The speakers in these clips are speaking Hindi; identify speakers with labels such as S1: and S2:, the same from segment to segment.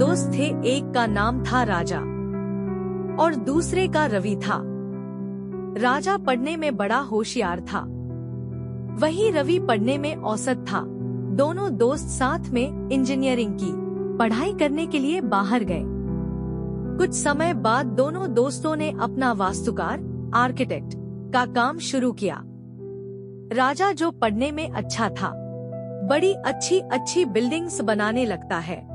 S1: दोस्त थे, एक का नाम था राजा और दूसरे का रवि था। राजा पढ़ने में बड़ा होशियार था, वहीं रवि पढ़ने में औसत था। दोनों दोस्त साथ में इंजीनियरिंग की पढ़ाई करने के लिए बाहर गए। कुछ समय बाद दोनों दोस्तों ने अपना वास्तुकार आर्किटेक्ट का काम शुरू किया। राजा, जो पढ़ने में अच्छा था, बड़ी अच्छी अच्छी बिल्डिंग्स बनाने लगता है।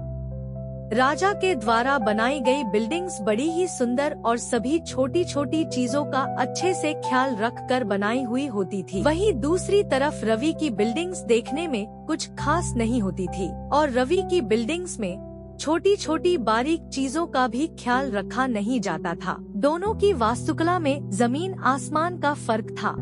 S1: राजा के द्वारा बनाई गई बिल्डिंग्स बड़ी ही सुंदर और सभी छोटी छोटी चीजों का अच्छे से ख्याल रखकर बनाई हुई होती थी। वहीं दूसरी तरफ रवि की बिल्डिंग्स देखने में कुछ खास नहीं होती थी और रवि की बिल्डिंग्स में छोटी छोटी बारीक चीजों का भी ख्याल रखा नहीं जाता था। दोनों की वास्तुकला में जमीन आसमान का फर्क था,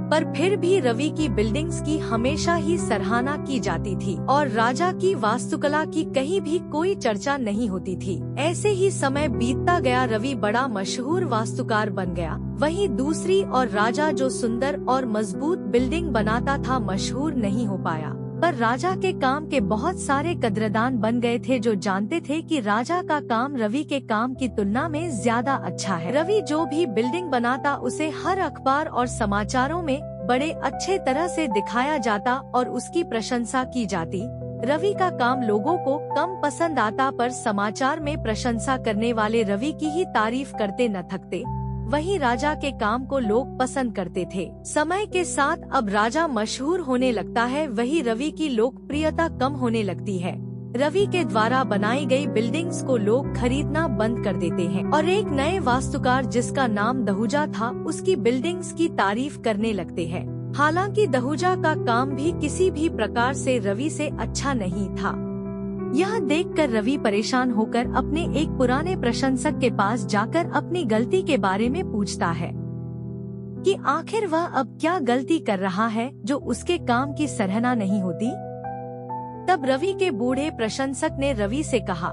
S1: पर फिर भी रवि की बिल्डिंग्स की हमेशा ही सराहना की जाती थी और राजा की वास्तुकला की कहीं भी कोई चर्चा नहीं होती थी। ऐसे ही समय बीतता गया, रवि बड़ा मशहूर वास्तुकार बन गया। वहीं दूसरी और राजा, जो सुंदर और मजबूत बिल्डिंग बनाता था, मशहूर नहीं हो पाया। पर राजा के काम के बहुत सारे कद्रदान बन गए थे, जो जानते थे कि राजा का काम रवि के काम की तुलना में ज्यादा अच्छा है। रवि जो भी बिल्डिंग बनाता उसे हर अखबार और समाचारों में बड़े अच्छे तरह से दिखाया जाता और उसकी प्रशंसा की जाती। रवि का काम लोगों को कम पसंद आता, पर समाचार में प्रशंसा करने वाले रवि की ही तारीफ करते न थकते। वहीं राजा के काम को लोग पसंद करते थे। समय के साथ अब राजा मशहूर होने लगता है, वहीं रवि की लोकप्रियता कम होने लगती है। रवि के द्वारा बनाई गई बिल्डिंग्स को लोग खरीदना बंद कर देते हैं और एक नए वास्तुकार, जिसका नाम दहुजा था, उसकी बिल्डिंग्स की तारीफ करने लगते हैं। हालांकि दहुजा का काम भी किसी भी प्रकार से रवि से अच्छा नहीं था। यह देखकर रवि परेशान होकर अपने एक पुराने प्रशंसक के पास जाकर अपनी गलती के बारे में पूछता है कि आखिर वह अब क्या गलती कर रहा है जो उसके काम की सराहना नहीं होती। तब रवि के बूढ़े प्रशंसक ने रवि से कहा,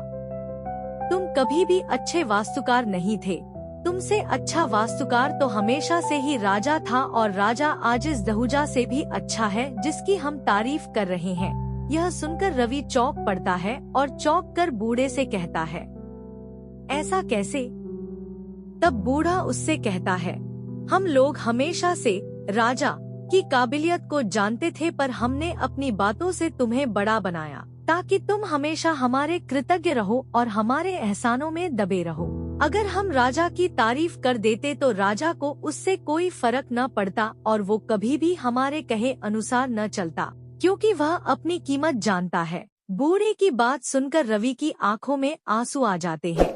S1: तुम कभी भी अच्छे वास्तुकार नहीं थे, तुमसे अच्छा वास्तुकार तो हमेशा से ही राजा था और राजा आज इस दहुजा से भी अच्छा है जिसकी हम तारीफ कर रहे हैं। यह सुनकर रवि चौंक पड़ता है और चौंक कर बूढ़े से कहता है, ऐसा कैसे? तब बूढ़ा उससे कहता है, हम लोग हमेशा से राजा की काबिलियत को जानते थे, पर हमने अपनी बातों से तुम्हें बड़ा बनाया ताकि तुम हमेशा हमारे कृतज्ञ रहो और हमारे एहसानों में दबे रहो। अगर हम राजा की तारीफ कर देते तो राजा को उससे कोई फर्क न पड़ता और वो कभी भी हमारे कहे अनुसार न चलता, क्योंकि वह अपनी कीमत जानता है। बूढ़े की बात सुनकर रवि की आंखों में आंसू आ जाते हैं।